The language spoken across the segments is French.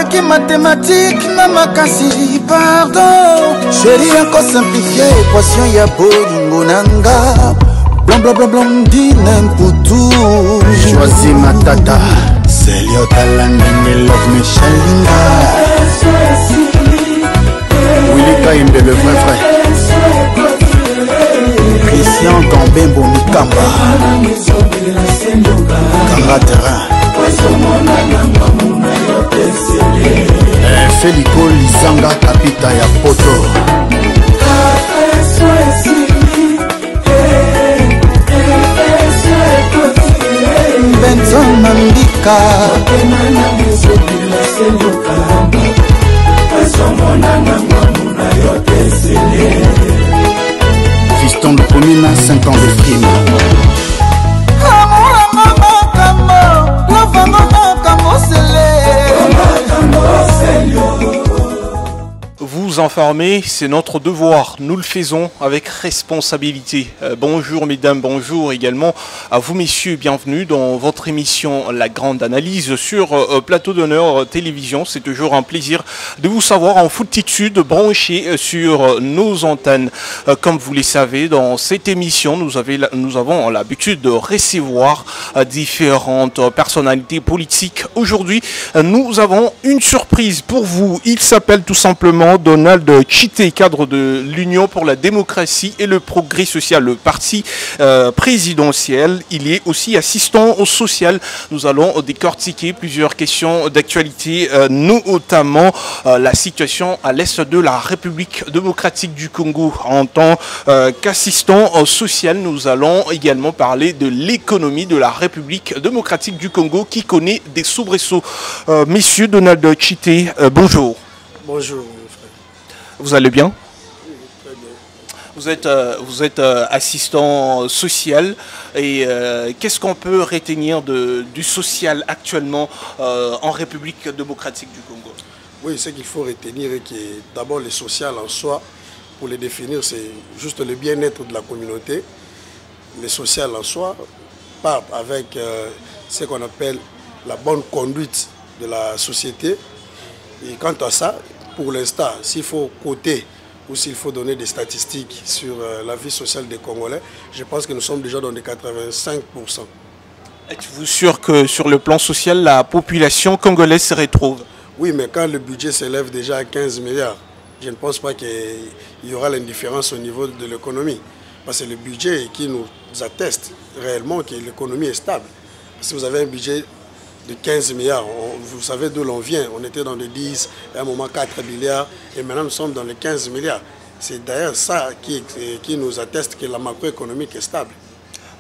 qui mathématique na makasi pardon chérie encore simplifié équation ya bolingo nanga blanc blanc blanc blanc dine mputu choisis ma tata Célio Talandenge love me shalinga Willy Kaimbe le vrai frère Christian Gambembo Mikamba Kanga terrain Felico Lizanga Kapita ya poto Benson Mandika Fiston Lukumina 5 ans de frime Vous informer, c'est notre devoir. Nous le faisons avec responsabilité. Bonjour mesdames, bonjour également à vous messieurs. Bienvenue dans votre émission La Grande Analyse sur Plateau d'Honneur Télévision. C'est toujours un plaisir de vous savoir en foultitude branché sur nos antennes. Comme vous le savez, dans cette émission, nous avons l'habitude de recevoir différentes personnalités politiques. Aujourd'hui, nous avons une surprise pour vous. Il s'appelle tout simplement Donald Chité, cadre de l'Union pour la démocratie et le progrès social, le parti présidentiel. Il est aussi assistant au social. Nous allons décortiquer plusieurs questions d'actualité, notamment la situation à l'est de la République démocratique du Congo. En tant qu'assistant social, nous allons également parler de l'économie de la République démocratique du Congo qui connaît des soubresauts. Messieurs Donald Chité, bonjour. Bonjour. Vous allez bien? Oui, très bien. Vous êtes assistant social et qu'est-ce qu'on peut retenir du social actuellement en République démocratique du Congo? Oui, ce qu'il faut retenir est que d'abord le social en soi, pour le définir, c'est juste le bien-être de la communauté. Le social en soi part avec ce qu'on appelle la bonne conduite de la société. Et quant à ça, pour l'instant, s'il faut coter ou s'il faut donner des statistiques sur la vie sociale des Congolais, je pense que nous sommes déjà dans les 85%. Êtes-vous sûr que sur le plan social, la population congolaise se retrouve? Oui, mais quand le budget s'élève déjà à 15 milliards, je ne pense pas qu'il y aura l'indifférence au niveau de l'économie. Parce que le budget qui nous atteste réellement que l'économie est stable. Si vous avez un budget de 15 milliards, vous savez d'où l'on vient. On était dans les 10, à un moment 4 milliards, et maintenant nous sommes dans les 15 milliards. C'est d'ailleurs ça qui nous atteste que la macroéconomique est stable.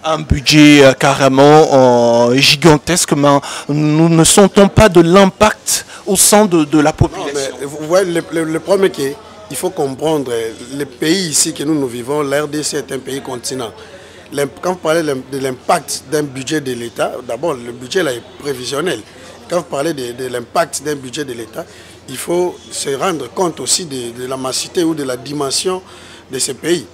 Un budget carrément gigantesque, mais nous ne sentons pas de l'impact au sein de la population. Non, mais vous voyez, le problème est qu'il faut comprendre, les pays ici que nous vivons, l'RDC est un pays continent. Quand vous parlez de l'impact d'un budget de l'État, d'abord le budget là est prévisionnel. Quand vous parlez de l'impact d'un budget de l'État, il faut se rendre compte aussi de la massité ou de la dimension de ces pays.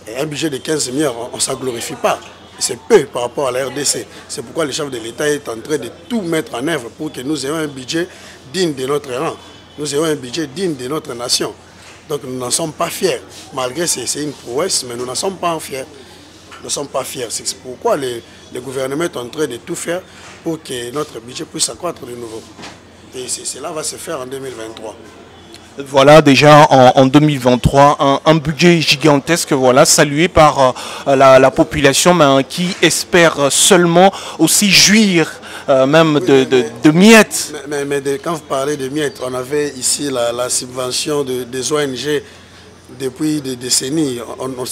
Et un budget de 15 milliards, on ne s'en glorifie pas. C'est peu par rapport à la RDC. C'est pourquoi le chef de l'État est en train de tout mettre en œuvre pour que nous ayons un budget digne de notre rang. Nous ayons un budget digne de notre nation. Donc nous n'en sommes pas fiers. Malgré c'est une prouesse, mais nous n'en sommes pas fiers. Nous ne sommes pas fiers. C'est pourquoi le gouvernement est en train de tout faire pour que notre budget puisse accroître de nouveau. Et cela va se faire en 2023. Voilà, déjà en 2023, un budget gigantesque, voilà, salué par la population, mais qui espère seulement aussi jouir même de miettes. Mais quand vous parlez de miettes, on avait ici la subvention des ONG. Depuis des décennies, on ne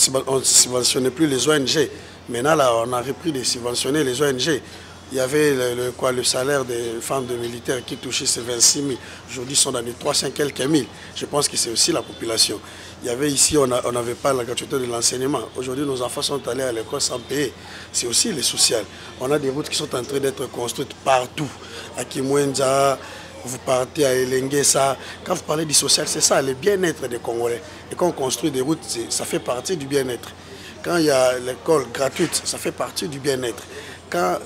subventionnait plus les ONG. Maintenant, là, on a repris de subventionner les ONG. Il y avait le salaire des femmes de militaires qui touchaient ces 26 000. Aujourd'hui, ils sont dans les 300 quelques mille. Je pense que c'est aussi la population. Il y avait ici, on n'avait pas la gratuité de l'enseignement. Aujourd'hui, nos enfants sont allés à l'école sans payer. C'est aussi le social. On a des routes qui sont en train d'être construites partout. À Kimwenza, vous partez à Elenguesa. Quand vous parlez du social, c'est ça, le bien-être des Congolais. Et quand on construit des routes, ça fait partie du bien-être. Quand il y a l'école gratuite, ça fait partie du bien-être. Quand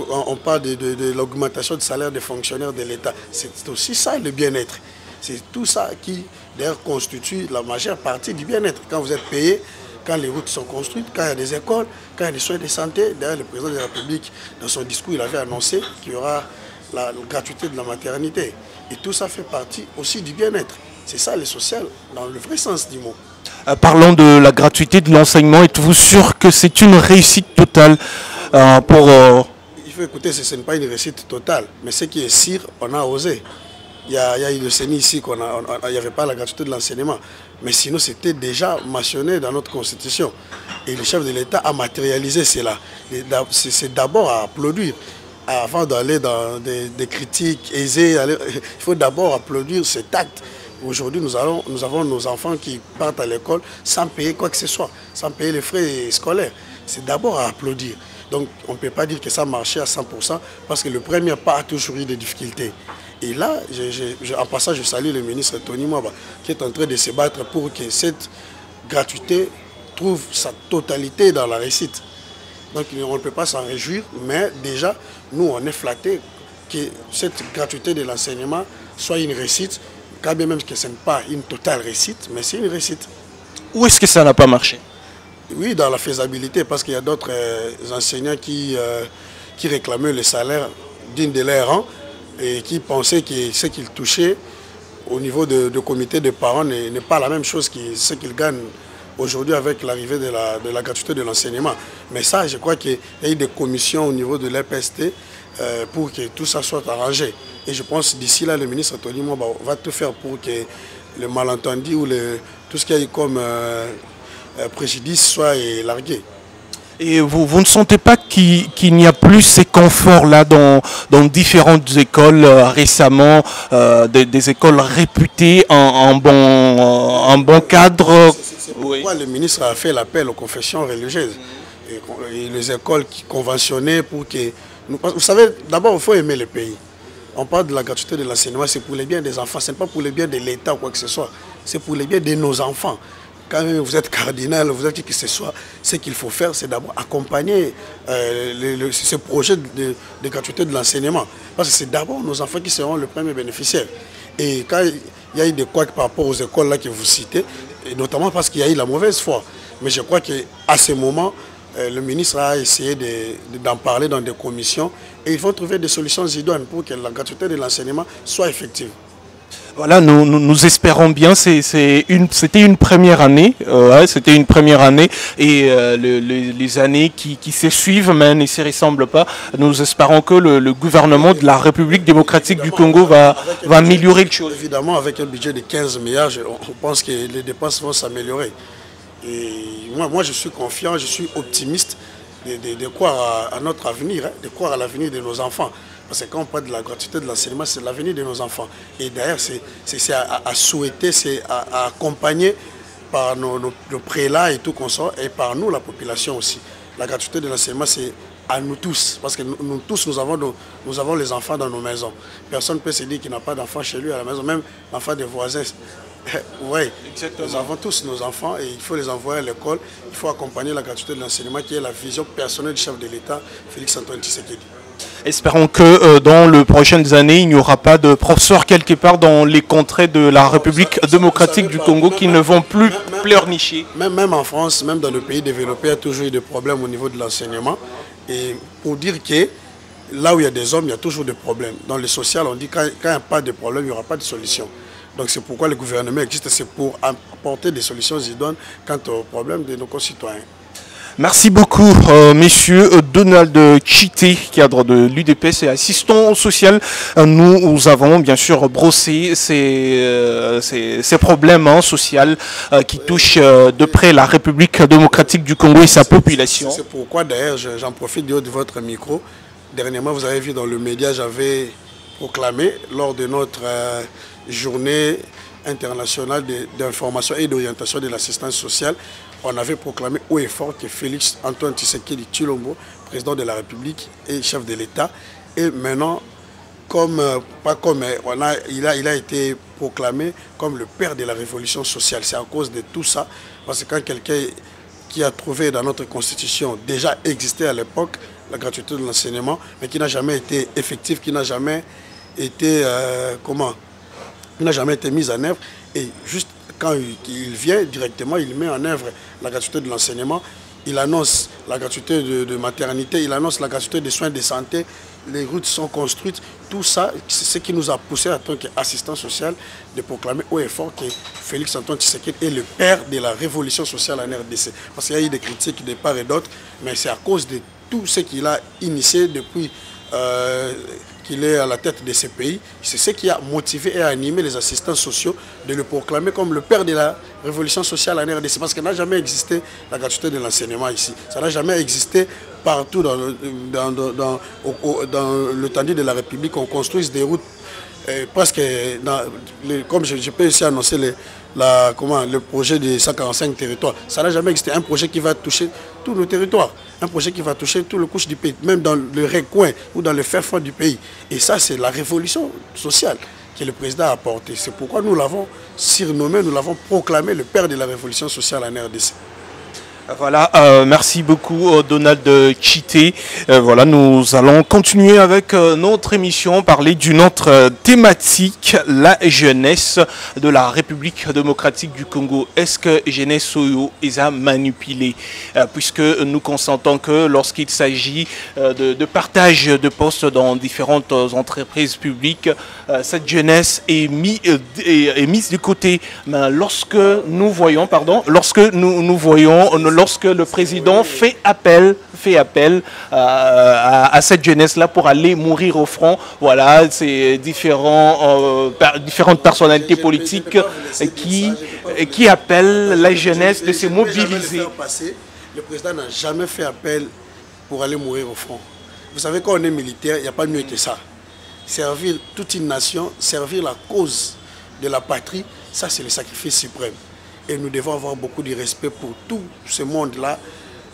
on parle de l'augmentation du salaire des fonctionnaires de l'État, c'est aussi ça le bien-être. C'est tout ça qui, d'ailleurs, constitue la majeure partie du bien-être. Quand vous êtes payé, quand les routes sont construites, quand il y a des écoles, quand il y a des soins de santé. D'ailleurs, le président de la République, dans son discours, il avait annoncé qu'il y aura la gratuité de la maternité. Et tout ça fait partie aussi du bien-être. C'est ça le social, dans le vrai sens du mot. Parlons de la gratuité de l'enseignement. Êtes-vous sûr que c'est une réussite totale pour... Il faut écouter, ce n'est pas une réussite totale. Mais ce qui est sûr, on a osé. Il y a eu le CENI ici, il n'y avait pas la gratuité de l'enseignement. Mais sinon, c'était déjà mentionné dans notre constitution. Et le chef de l'État a matérialisé cela. C'est d'abord à applaudir. Avant d'aller dans des critiques aisées, il faut d'abord applaudir cet acte. Aujourd'hui, nous avons nos enfants qui partent à l'école sans payer quoi que ce soit, sans payer les frais scolaires. C'est d'abord à applaudir. Donc, on ne peut pas dire que ça marchait à 100% parce que le premier pas a toujours eu des difficultés. Et là, en passant, je salue le ministre Tony Mwaba qui est en train de se battre pour que cette gratuité trouve sa totalité dans la réussite. Donc, on ne peut pas s'en réjouir, mais déjà, nous, on est flattés que cette gratuité de l'enseignement soit une réussite, quand bien même que ce n'est pas une totale réussite, mais c'est une réussite. Où est-ce que ça n'a pas marché? Oui, dans la faisabilité, parce qu'il y a d'autres enseignants qui réclamaient le salaire digne de leur rang et qui pensaient que ce qu'ils touchaient au niveau de comité de parents n'est pas la même chose que ce qu'ils gagnent aujourd'hui avec l'arrivée de la gratuité de l'enseignement. Mais ça, je crois qu'il y a eu des commissions au niveau de l'EPST pour que tout ça soit arrangé. Et je pense d'ici là, le ministre Tony Mwaba va tout faire pour que le malentendu ou tout ce qu'il y a eu comme préjudice soit largué. Et vous ne sentez pas qu'il n'y a plus ces conforts-là dans différentes écoles récemment, des écoles réputées en bon cadre? C'est pourquoi le ministre a fait l'appel aux confessions religieuses et les écoles conventionnées pour que... Vous savez, d'abord, il faut aimer le pays. On parle de la gratuité de l'enseignement, c'est pour le bien des enfants, ce n'est pas pour le bien de l'État ou quoi que ce soit, c'est pour le bien de nos enfants. Quand vous êtes cardinal, vous êtes qui que ce soit, ce qu'il faut faire, c'est d'abord accompagner ce projet de gratuité de l'enseignement. Parce que c'est d'abord nos enfants qui seront le premier bénéficiaire. Et quand il y a eu des couacs par rapport aux écoles là que vous citez, et notamment parce qu'il y a eu la mauvaise foi. Mais je crois qu'à ce moment, le ministre a essayé d'en parler dans des commissions et il faut trouver des solutions idoines pour que la gratuité de l'enseignement soit effective. Voilà, nous espérons bien. C'était une première année, c'était une première année, et les années qui se suivent mais ne se ressemblent pas. Nous espérons que le gouvernement de la République démocratique du Congo va améliorer les choses. Évidemment, avec un budget de 15 milliards, on pense que les dépenses vont s'améliorer. Et moi, je suis confiant, je suis optimiste de croire à notre avenir, de croire à l'avenir de nos enfants. Parce que quand on parle de la gratuité de l'enseignement, c'est l'avenir de nos enfants. Et d'ailleurs, c'est à souhaiter, c'est à accompagner par nos prélats et tout qu'on sort, et par nous, la population aussi. La gratuité de l'enseignement, c'est à nous tous. Parce que nous tous, nous avons les enfants dans nos maisons. Personne ne peut se dire qu'il n'a pas d'enfants chez lui à la maison, même l'enfant des voisins. Oui, nous avons tous nos enfants et il faut les envoyer à l'école. Il faut accompagner la gratuité de l'enseignement qui est la vision personnelle du chef de l'État, Félix Antoine Tshisekedi. Espérons que dans les prochaines années, il n'y aura pas de professeurs quelque part dans les contrées de la République démocratique du Congo qui ne vont plus pleurnicher. Même en France, même dans les pays développés, il y a toujours eu des problèmes au niveau de l'enseignement. Et pour dire que là où il y a des hommes, il y a toujours des problèmes. Dans le social, on dit que quand il n'y a pas de problème, il n'y aura pas de solution. Donc c'est pourquoi le gouvernement existe, c'est pour apporter des solutions idoines quant aux problèmes de nos concitoyens. Merci beaucoup, messieurs. Donald Chité, cadre de l'UDPS et assistant social. Nous avons bien sûr brossé ces problèmes sociaux qui touchent de près la République démocratique du Congo et sa population. C'est pourquoi d'ailleurs j'en profite de votre micro. Dernièrement, vous avez vu dans le média, j'avais proclamé lors de notre journée internationale d'information et d'orientation de l'assistance sociale, on avait proclamé haut et fort que Félix Antoine Tshisekedi Tshilombo, président de la République et chef de l'État, et maintenant, il a été proclamé comme le père de la révolution sociale. C'est à cause de tout ça, parce que quand quelqu'un qui a trouvé dans notre constitution déjà existé à l'époque, la gratuité de l'enseignement, mais qui n'a jamais été effectif, qui n'a jamais été mise en œuvre. Et juste quand il vient directement, il met en œuvre la gratuité de l'enseignement, il annonce la gratuité de maternité, il annonce la gratuité des soins de santé, les routes sont construites. Tout ça, c'est ce qui nous a poussé en tant qu'assistant social de proclamer haut et fort que Félix Antoine Tshisekedi est le père de la révolution sociale en RDC. Parce qu'il y a eu des critiques de part et d'autre, mais c'est à cause de tout ce qu'il a initié depuis qu'il est à la tête de ce pays. C'est ce qui a motivé et animé les assistants sociaux de le proclamer comme le père de la révolution sociale en RDC. Parce qu'il n'a jamais existé la gratuité de l'enseignement ici. Ça n'a jamais existé partout dans l'étendue de la République. On construise des routes presque, comme je peux ici annoncer le projet de 145 territoires. Ça n'a jamais existé. Un projet qui va toucher tous nos territoires. Un projet qui va toucher tout le couche du pays, même dans le recoin ou dans le fer fond du pays. Et ça, c'est la révolution sociale que le président a apportée. C'est pourquoi nous l'avons surnommé, nous l'avons proclamé le père de la révolution sociale en RDC. Voilà, merci beaucoup Donald Chité. Voilà, nous allons continuer avec notre émission, parler d'une autre thématique, la jeunesse de la République démocratique du Congo. Est-ce que jeunesse Oyo est à manipuler? Puisque nous constatons que lorsqu'il s'agit de partage de postes dans différentes entreprises publiques, cette jeunesse est mise de côté. Mais lorsque nous voyons, lorsque le président fait appel à cette jeunesse-là pour aller mourir au front, voilà, c'est différentes personnalités politiques qui appellent la jeunesse de se mobiliser. Le président n'a jamais fait appel pour aller mourir au front. Vous savez, quand on est militaire, il n'y a pas mieux que ça. Servir toute une nation, servir la cause de la patrie, ça c'est le sacrifice suprême. Et nous devons avoir beaucoup de respect pour tout ce monde-là,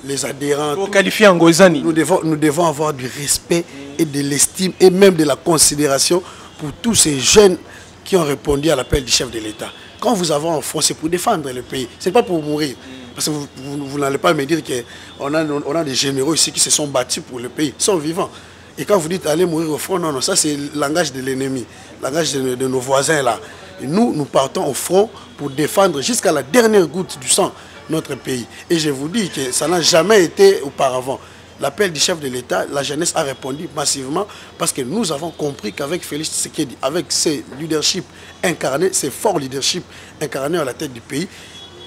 les adhérents. Pour qualifier Ngozani. Nous devons avoir du respect et de l'estime et même de la considération pour tous ces jeunes qui ont répondu à l'appel du chef de l'État. Quand vous avez un front, c'est pour défendre le pays, ce n'est pas pour mourir. Parce que vous n'allez pas me dire qu'on a des généraux ici qui se sont battus pour le pays, ils sont vivants. Et quand vous dites aller mourir au front, non, ça c'est le langage de l'ennemi, le langage de nos voisins là. Et nous partons au front pour défendre jusqu'à la dernière goutte du sang notre pays. Et je vous dis que ça n'a jamais été auparavant. L'appel du chef de l'État, la jeunesse a répondu massivement parce que nous avons compris qu'avec Félix Tshisekedi, avec ses leadership incarnés, ses forts leadership incarnés à la tête du pays,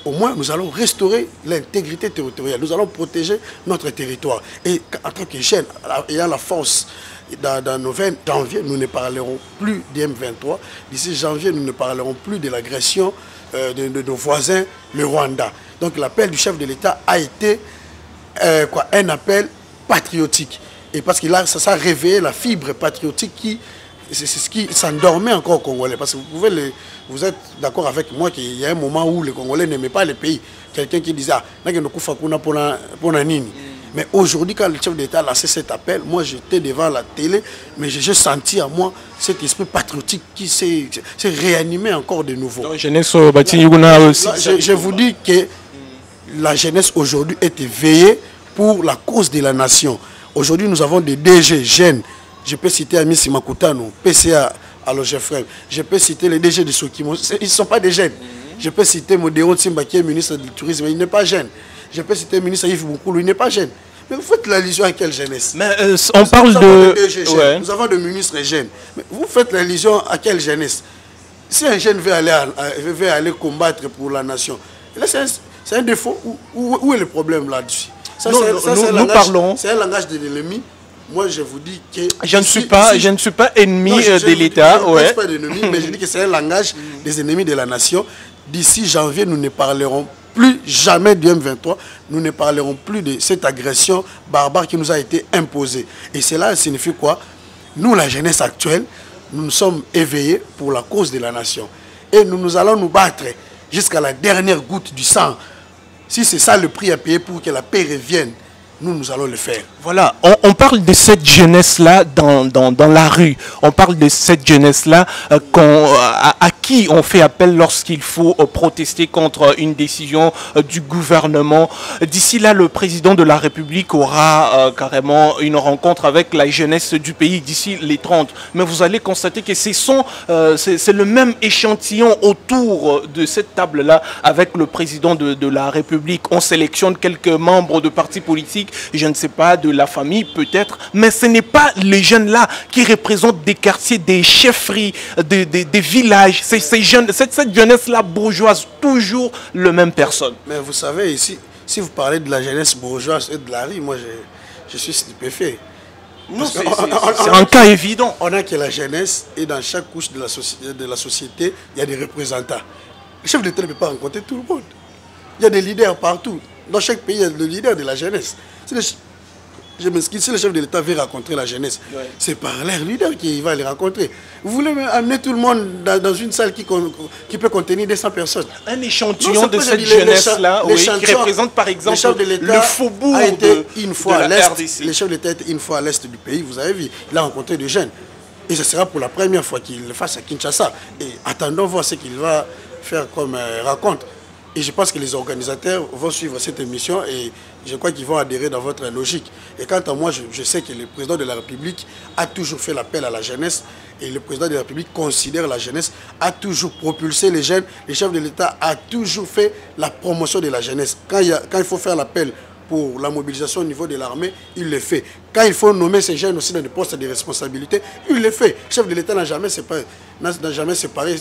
au moins nous allons restaurer l'intégrité territoriale, nous allons protéger notre territoire. Et en tant que jeunes, ayant la force, dans nos 20 janvier, nous ne parlerons plus du M23. D'ici janvier, nous ne parlerons plus de l'agression de nos voisins, le Rwanda. Donc l'appel du chef de l'État a été un appel patriotique. Et parce que là, ça a réveillé la fibre patriotique c'est ce qui s'endormait encore aux Congolais. Parce que vous êtes d'accord avec moi qu'il y a un moment où les Congolais n'aimaient pas le pays. Quelqu'un qui disait, mais aujourd'hui, quand le chef d'État a lancé cet appel, moi j'étais devant la télé, mais j'ai senti à moi cet esprit patriotique qui s'est réanimé encore de nouveau. Je vous dis que la jeunesse aujourd'hui est éveillée pour la cause de la nation. Aujourd'hui, nous avons des DG jeunes. Je peux citer Amis Makutano, PCA à l'OGFREM. Je peux citer les DG de Sokimo. Ils ne sont pas des jeunes. Je peux citer Modéo Tsimba qui est ministre du Tourisme, il n'est pas jeune. Je peux citer le ministre Yves Boukoulou, il n'est pas jeune. Mais vous faites l'allusion à quelle jeunesse? Mais on parle de... Nous avons des ministres jeunes. Mais vous faites l'allusion à quelle jeunesse? Si un jeune veut aller combattre pour la nation, là c'est un défaut. Où est le problème là-dessus? C'est un langage de l'ennemi. Moi, je vous dis que... Je ne suis pas ennemi de l'État. Je ne suis pas d'ennemi, mais je dis que c'est un langage des ennemis de la nation. D'ici janvier, nous ne parlerons plus jamais du M23. Nous ne parlerons plus de cette agression barbare qui nous a été imposée. Et cela signifie quoi? Nous, la jeunesse actuelle, nous nous sommes éveillés pour la cause de la nation. Et nous allons nous battre jusqu'à la dernière goutte du sang. Si c'est ça le prix à payer pour que la paix revienne, nous allons le faire. Voilà, on parle de cette jeunesse-là dans la rue. On parle de cette jeunesse-là à qui qui on fait appel lorsqu'il faut protester contre une décision du gouvernement. D'ici là, le président de la République aura carrément une rencontre avec la jeunesse du pays d'ici les 30. Mais vous allez constater que c'est le même échantillon autour de cette table-là avec le président de la République. On sélectionne quelques membres de partis politiques, je ne sais pas, de la famille peut-être, mais ce n'est pas les jeunes-là qui représentent des quartiers, des chefferies, des villages. Ces jeunes, cette jeunesse-là bourgeoise, toujours le même personne. Mais vous savez, ici, si vous parlez de la jeunesse bourgeoise et de la rue, moi je suis stupéfait. Non, c'est un cas évident. On a que la jeunesse et dans chaque couche de la société, il y a des représentants. Le chef d'État ne peut pas rencontrer tout le monde. Il y a des leaders partout. Dans chaque pays, il y a le leader de la jeunesse. Je m'excuse, si le chef de l'État veut rencontrer la jeunesse, c'est par leur leader qu'il va les rencontrer. Vous voulez amener tout le monde dans une salle qui peut contenir 200 personnes. Un échantillon de cette jeunesse-là, qui représente par exemple le faubourg de la RDC. Le chef de l'État était une fois à l'est du pays, vous avez vu, il a rencontré des jeunes. Et ce sera pour la première fois qu'il le fasse à Kinshasa. Et attendons voir ce qu'il va faire comme rencontre. Et je pense que les organisateurs vont suivre cette émission et je crois qu'ils vont adhérer dans votre logique. Et quant à moi, je sais que le président de la République a toujours fait l'appel à la jeunesse et le président de la République considère la jeunesse, a toujours propulsé les jeunes. Le chef de l'État a toujours fait la promotion de la jeunesse. Quand il faut faire l'appel pour la mobilisation au niveau de l'armée, il le fait. Quand il faut nommer ces jeunes aussi dans des postes de responsabilité, il le fait. Le chef de l'État n'a jamais séparé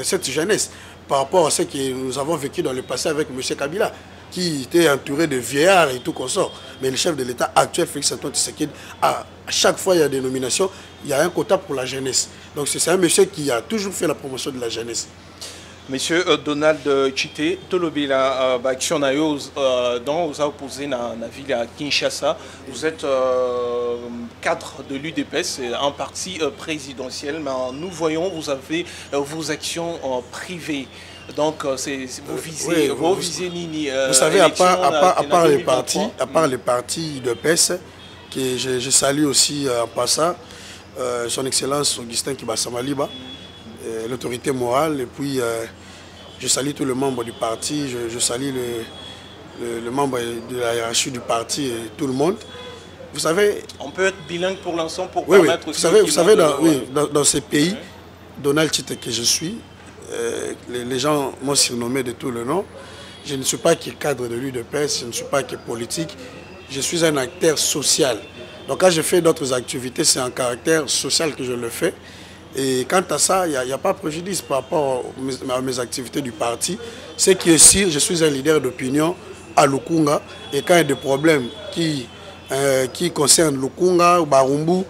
cette jeunesse par rapport à ce que nous avons vécu dans le passé avec M. Kabila, qui était entouré de vieillards et tout consort. Mais le chef de l'État actuel, Félix Antoine Tshisekedi, à chaque fois il y a des nominations, il y a un quota pour la jeunesse. Donc c'est un monsieur qui a toujours fait la promotion de la jeunesse. Monsieur Donald Chité, Tolobila, action dont vous avez opposé dans la ville à Kinshasa. Vous êtes cadre de l'UDPS, un parti présidentiel, mais nous voyons, vous avez vos actions privées. Donc, vous visez Nini. Vous savez, à part les partis UDPS, que je salue aussi en passant, son Excellence Augustin Kibasamaliba, l'autorité morale, et puis je salue tous les membres du parti, je salue le membre de la hiérarchie du parti et tout le monde. Vous savez... On peut être bilingue pour l'instant pour oui, permettre oui. aussi... Vous savez dans ces pays, Donald Chité que je suis, les gens m'ont surnommé de tout le nom. Je ne suis pas que cadre de l'UDPS, je ne suis pas que politique, je suis un acteur social. Donc quand je fais d'autres activités, c'est en caractère social que je le fais. Et quant à ça, il n'y a pas de préjudice par rapport à mes activités du parti. C'est que si je suis un leader d'opinion à Lukunga, et quand il y a des problèmes qui concernent Lukunga ou Barumbu,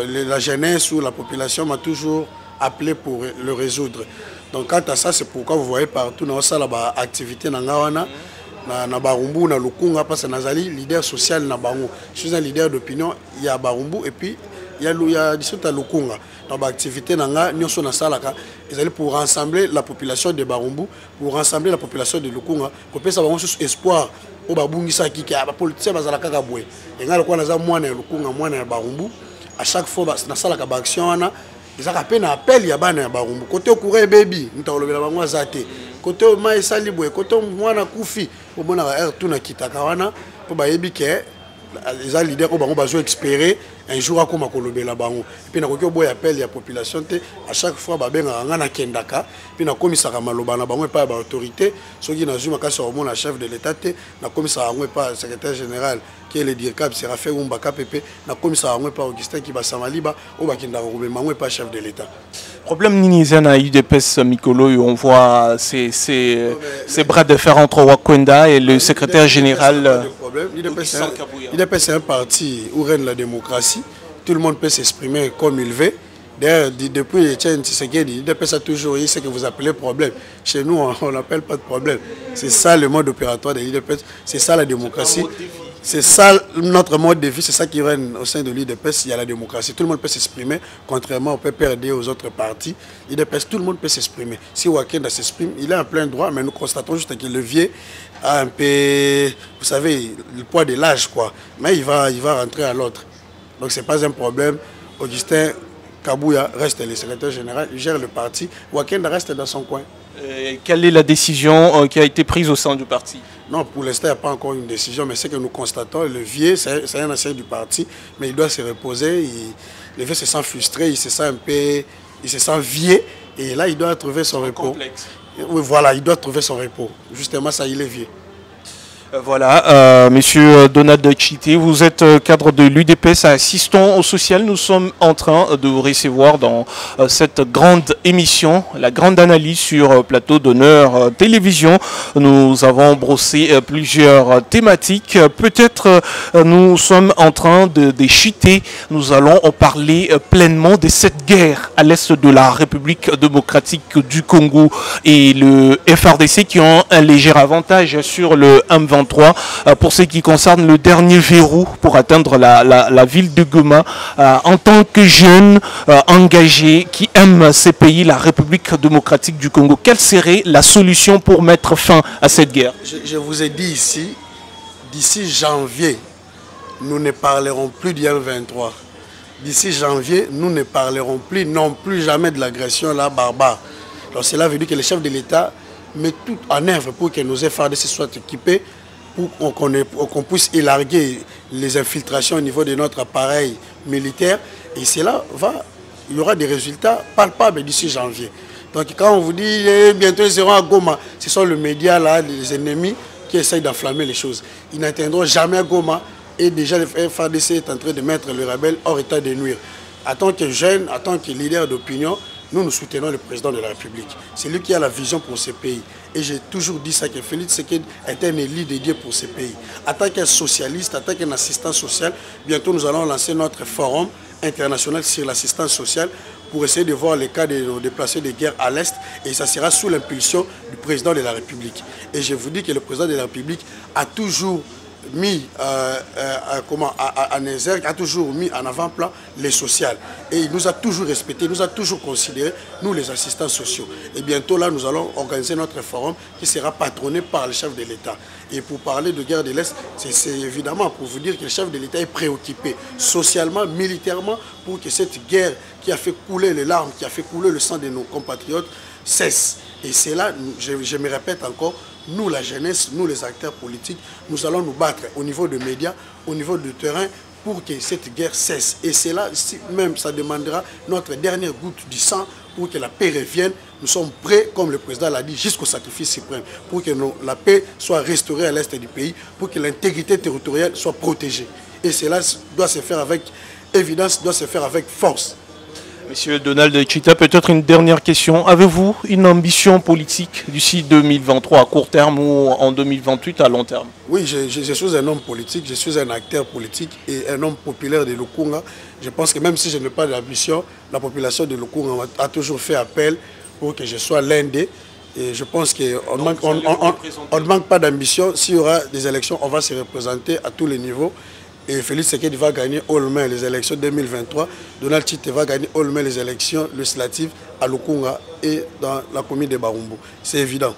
la jeunesse ou la population m'a toujours appelé pour le résoudre. Donc quant à ça, c'est pourquoi vous voyez partout dans cette activité dans Ngawana, na Barumbu, na Lukunga, parce que Nazali, leader social na Barumbu. Je suis un leader d'opinion, il y a Barumbu et puis il y a district à Lukunga. Dans l'activité, pour rassembler la population de Barumbu, pour rassembler la population de Lukunga, pour que ça va espoir au Babungisa qui a la politique à la Kagaboué. Et quand on a moins de Lukunga, moins de Barumbu, à chaque fois, dans la salle de action, ils ont appelé un appel à Barumbu. Côté au courant baby, nous avons le bango zate. Côté au maïs saliboué, côté au moine koufi, au bon air tout na kitakawana, pour baby que les leaders ont expéré un jour à comme la bango. Et puis, on a appel la population à chaque fois, on a kendaka. Puis, on a commissaire à Maloba, on a pas d'autorité. Ceux qui ont un chef de l'État, on a commissaire à secrétaire général, qui est le DIRCAP, Séraphin Oumbaka Pepe, on a commissaire à Augustin Kibasamaliba, on a pas chef de l'État. Problème Ninizan à UDPS Mikolo, on voit ces bras de fer entre Wakwenda et le secrétaire général. L'UDPS c'est un parti où règne la démocratie. Tout le monde peut s'exprimer comme il veut. D'ailleurs, depuis Etienne Tshisekedi, l'UDPS a toujours eu ce que vous appelez problème. Chez nous, on n'appelle pas de problème. C'est ça le mode opératoire de l'UDPS. C'est ça la démocratie. C'est ça notre mode de vie, c'est ça qui règne au sein de l'UDPS. Il y a la démocratie, tout le monde peut s'exprimer, contrairement au PPRD aux autres partis. L'UDPS, tout le monde peut s'exprimer. Si Wakenda s'exprime, il est en plein droit, mais nous constatons juste que le levier a un peu, vous savez, le poids de l'âge, quoi. Mais il va rentrer à l'autre. Donc ce n'est pas un problème. Augustin Kabouya reste le secrétaire général, il gère le parti. Wakenda reste dans son coin. Quelle est la décision qui a été prise au sein du parti? Non, pour l'instant, il n'y a pas encore une décision, mais ce que nous constatons, le vieux, c'est un ancien du parti, mais il doit se reposer. Le vieux se sent frustré, il se sent un peu, il se sent vieux, et là, il doit trouver son repos. Complexe. Oui, voilà, il doit trouver son repos. Justement, ça, il est vieux. Voilà, monsieur Donald Chité, vous êtes cadre de l'UDPS, assistant au social. Nous sommes en train de vous recevoir dans cette grande émission, la grande analyse sur plateau d'honneur télévision. Nous avons brossé plusieurs thématiques. Peut-être nous sommes en train de chuter. Nous allons parler pleinement de cette guerre à l'est de la République démocratique du Congo et le FRDC qui ont un léger avantage sur le M23. Pour ce qui concerne le dernier verrou pour atteindre la ville de Goma, en tant que jeune engagé qui aime ces pays, la République démocratique du Congo, quelle serait la solution pour mettre fin à cette guerre? Je vous ai dit ici, d'ici janvier, nous ne parlerons plus du M23. D'ici janvier, nous ne parlerons plus non plus jamais de l'agression là barbare. Alors cela veut dire que le chef de l'État met tout en œuvre pour que nos FARDC soient équipés, pour qu'on puisse élarguer les infiltrations au niveau de notre appareil militaire. Et cela il y aura des résultats palpables d'ici janvier. Donc quand on vous dit bientôt ils seront à Goma, ce sont les médias là, les ennemis qui essayent d'enflammer les choses. Ils n'atteindront jamais à Goma et déjà le FARDC est en train de mettre le rebelle hors état de nuire. En tant que jeune, en tant que leader d'opinion, nous soutenons le président de la République. C'est lui qui a la vision pour ce pays. Et j'ai toujours dit ça, que Félix Tshisekedi est un élu dédié pour ce pays. En tant qu'un socialiste, en tant qu'un assistant social, bientôt nous allons lancer notre forum international sur l'assistance sociale pour essayer de voir les cas de déplacés de guerre à l'Est. Et ça sera sous l'impulsion du président de la République. Et je vous dis que le président de la République a toujours mis en exergue, a toujours mis en avant-plan les social. Et il nous a toujours respecté, il nous a toujours considéré, nous les assistants sociaux. Et bientôt là, nous allons organiser notre forum qui sera patronné par le chef de l'État. Et pour parler de guerre de l'Est, c'est évidemment pour vous dire que le chef de l'État est préoccupé socialement, militairement, pour que cette guerre qui a fait couler les larmes, qui a fait couler le sang de nos compatriotes, cesse. Et c'est là, je me répète encore, nous, la jeunesse, nous, les acteurs politiques, nous allons nous battre au niveau des médias, au niveau du terrain, pour que cette guerre cesse. Et c'est là, même, ça demandera notre dernière goutte du sang pour que la paix revienne. Nous sommes prêts, comme le président l'a dit, jusqu'au sacrifice suprême, pour que la paix soit restaurée à l'est du pays, pour que l'intégrité territoriale soit protégée. Et cela doit se faire avec évidence, doit se faire avec force. Monsieur Donald Chité, peut-être une dernière question. Avez-vous une ambition politique d'ici 2023 à court terme ou en 2028 à long terme? Oui, je suis un homme politique, je suis un acteur politique et un homme populaire de Lukunga. Je pense que même si je n'ai pas d'ambition, la population de Lukunga a toujours fait appel pour que je sois l'un d'eux. Et je pense qu'on ne manque pas d'ambition. S'il y aura des élections, on va se représenter à tous les niveaux. Et Félix Tshisekedi va gagner haut le main les élections 2023. Donald Chité va gagner haut le main les élections législatives à Lukunga et dans la commune de Barumbu. C'est évident.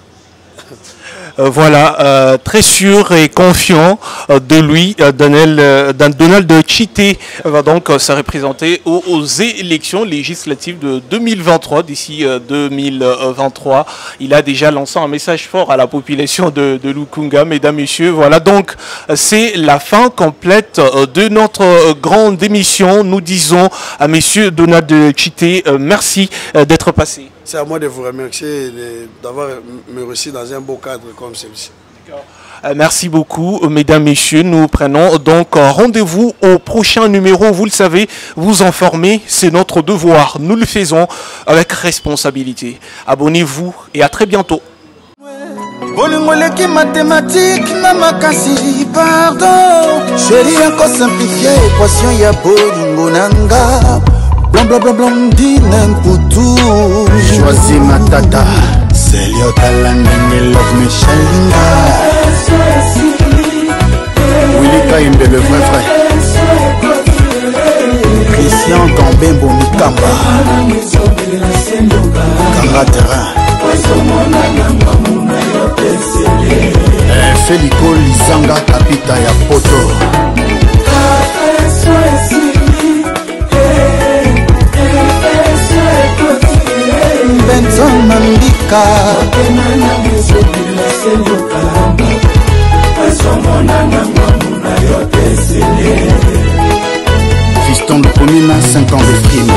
Voilà, très sûr et confiant de lui, Donald Chité va donc se représenter aux élections législatives de 2023, d'ici 2023. Il a déjà lancé un message fort à la population de Lukunga, mesdames, messieurs. Voilà, donc c'est la fin complète de notre grande émission. Nous disons à monsieur Donald Chité, merci d'être passé. C'est à moi de vous remercier d'avoir me reçu dans un beau cadre comme celui-ci. Merci beaucoup, mesdames, messieurs. Nous prenons donc rendez-vous au prochain numéro. Vous le savez, vous informer, c'est notre devoir. Nous le faisons avec responsabilité. Abonnez-vous et à très bientôt. Bolingoleki mathématique na makasi pardon chérie encore simplifié équation ya bolingo nanga blanc blanc blanc blanc dine poutou choisis ma tata c'est l'yotalangenge love michelinga Willy Kaimbe le vrai frère Christian Gambembo Mikamba Karaterrain Felico Lizanga Kapita ya poto Moussaka Fiston de Pomina, 5 ans de crime.